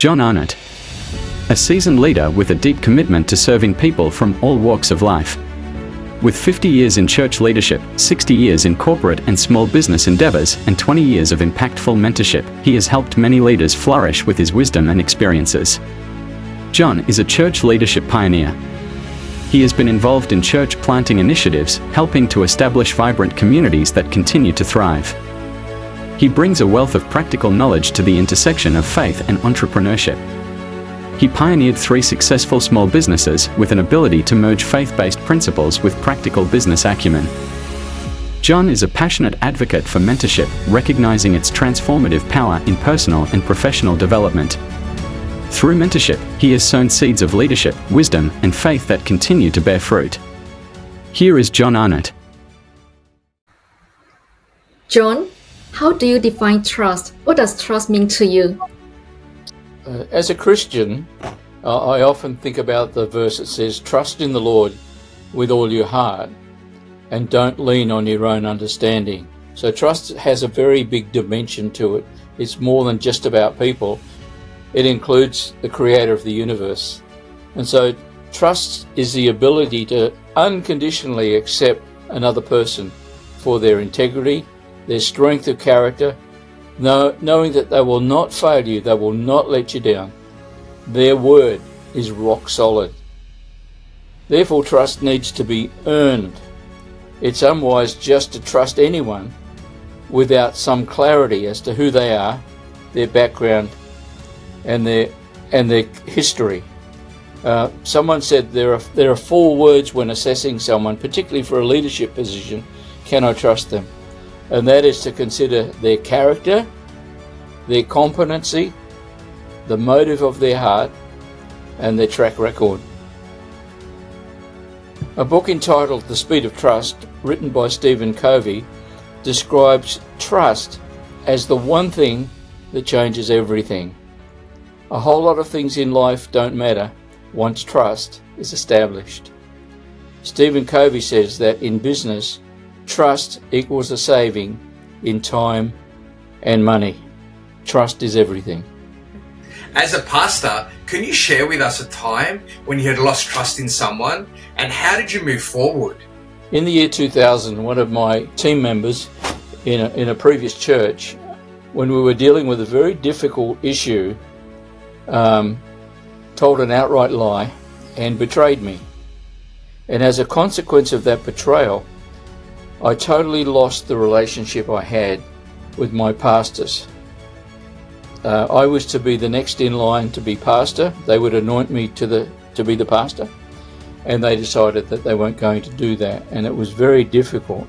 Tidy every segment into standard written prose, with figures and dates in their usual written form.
John Arnott, a seasoned leader with a deep commitment to serving people from all walks of life. With 50 years in church leadership, 60 years in corporate and small business endeavors, and 20 years of impactful mentorship, he has helped many leaders flourish with his wisdom and experiences. John is a church leadership pioneer. He has been involved in church planting initiatives, helping to establish vibrant communities that continue to thrive. He brings a wealth of practical knowledge to the intersection of faith and entrepreneurship. He pioneered 3 successful small businesses with an ability to merge faith-based principles with practical business acumen. John is a passionate advocate for mentorship, recognizing its transformative power in personal and professional development. Through mentorship, he has sown seeds of leadership, wisdom, and faith that continue to bear fruit. Here is John Arnott. John, how do you define trust? What does trust mean to you? As a Christian, I often think about the verse that says, "Trust in the Lord with all your heart and don't lean on your own understanding." So trust has a very big dimension to it. It's more than just about people. It includes the creator of the universe. And so trust is the ability to unconditionally accept another person for their integrity, their strength of character, knowing that they will not fail you, they will not let you down. Their word is rock solid. Therefore, trust needs to be earned. It's unwise just to trust anyone without some clarity as to who they are, their background, and their history. Someone said there are 4 words when assessing someone, particularly for a leadership position. Can I trust them? And that is to consider their character, their competency, the motive of their heart, and their track record. A book entitled The Speed of Trust, written by Stephen Covey, describes trust as the one thing that changes everything. A whole lot of things in life don't matter once trust is established. Stephen Covey says that in business, trust equals a saving in time and money. Trust is everything. As a pastor, can you share with us a time when you had lost trust in someone, and how did you move forward? In the year 2000, one of my team members in a previous church, when we were dealing with a very difficult issue, told an outright lie and betrayed me. And as a consequence of that betrayal, I totally lost the relationship I had with my pastors. I was to be the next in line to be pastor. They would anoint me to be the pastor, and they decided that they weren't going to do that, and it was very difficult.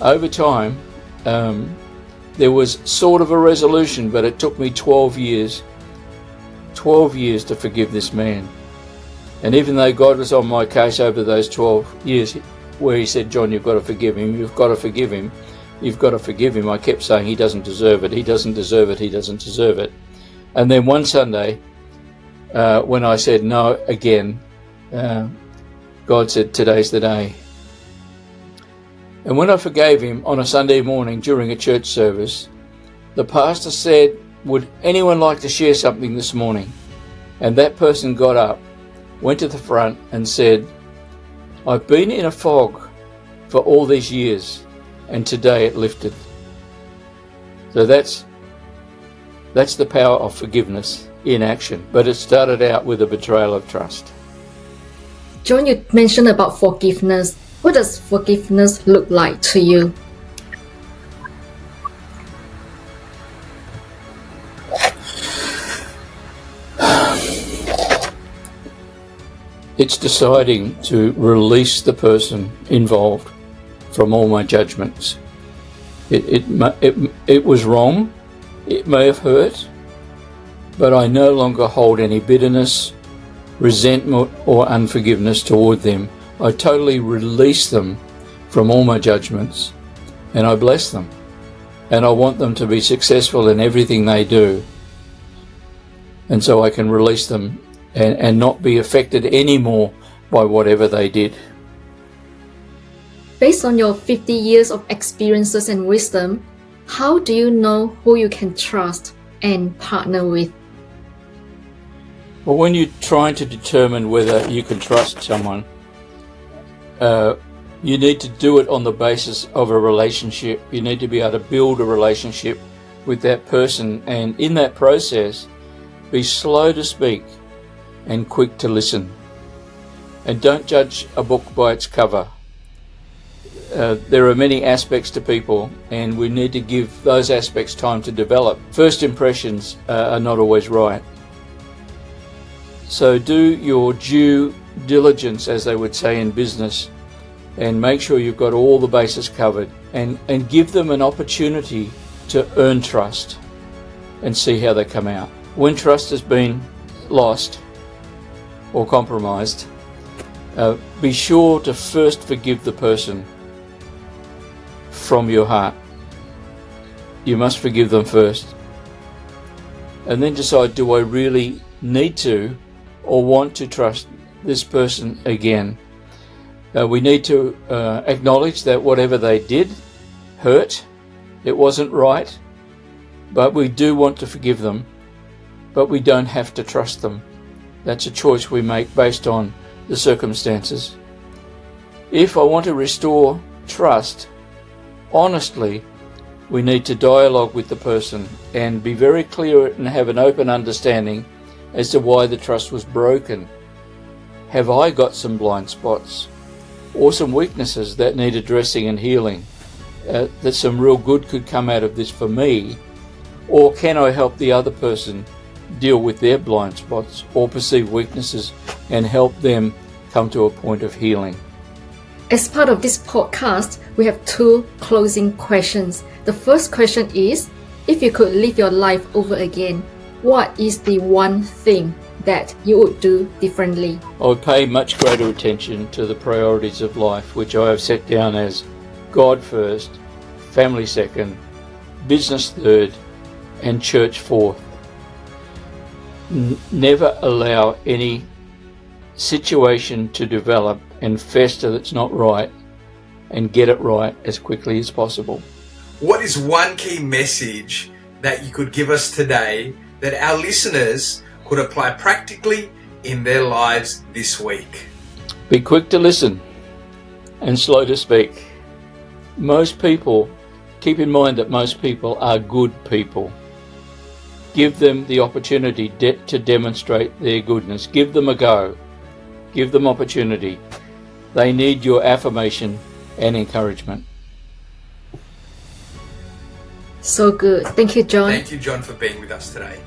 Over time, there was sort of a resolution, but it took me 12 years to forgive this man. And even though God was on my case over those 12 years, where he said, "John, you've got to forgive him, you've got to forgive him, you've got to forgive him," I kept saying, "He doesn't deserve it, he doesn't deserve it, he doesn't deserve it." And then one Sunday, when I said no again, God said, "Today's the day." And when I forgave him on a Sunday morning during a church service, the pastor said, "Would anyone like to share something this morning?" And that person got up, went to the front and said, "I've been in a fog for all these years, and today it lifted." So that's the power of forgiveness in action. But it started out with a betrayal of trust. John, you mentioned about forgiveness. What does forgiveness look like to you? It's deciding to release the person involved from all my judgments. It was wrong, it may have hurt, but I no longer hold any bitterness, resentment or unforgiveness toward them. I totally release them from all my judgments, and I bless them. And I want them to be successful in everything they do. And so I can release them and not be affected anymore by whatever they did. Based on your 50 years of experiences and wisdom, how do you know who you can trust and partner with? Well, when you're trying to determine whether you can trust someone, you need to do it on the basis of a relationship. You need to be able to build a relationship with that person, and in that process, be slow to speak and quick to listen. And don't judge a book by its cover. There are many aspects to people, and we need to give those aspects time to develop. First impressions are not always right. So do your due diligence, as they would say in business, and make sure you've got all the bases covered, and give them an opportunity to earn trust and see how they come out. When trust has been lost or compromised, be sure to first forgive the person from your heart. You must forgive them first. And then decide, do I really need to or want to trust this person again? We need to acknowledge that whatever they did hurt, it wasn't right, but we do want to forgive them, but we don't have to trust them. That's a choice we make based on the circumstances. If I want to restore trust, honestly, we need to dialogue with the person and be very clear and have an open understanding as to why the trust was broken. Have I got some blind spots or some weaknesses that need addressing and healing, that some real good could come out of this for me? Or can I help the other person deal with their blind spots or perceived weaknesses and help them come to a point of healing? As part of this podcast, we have 2 closing questions. The first question is, if you could live your life over again, what is the one thing that you would do differently? I would pay much greater attention to the priorities of life, which I have set down as God first, family second, business third, and church fourth. Never allow any situation to develop and fester that's not right, and get it right as quickly as possible. What is one key message that you could give us today that our listeners could apply practically in their lives this week? Be quick to listen and slow to speak. Most people, keep in mind that most people are good people. Give them the opportunity to demonstrate their goodness. Give them a go. Give them opportunity. They need your affirmation and encouragement. So good. Thank you, John. Thank you, John, for being with us today.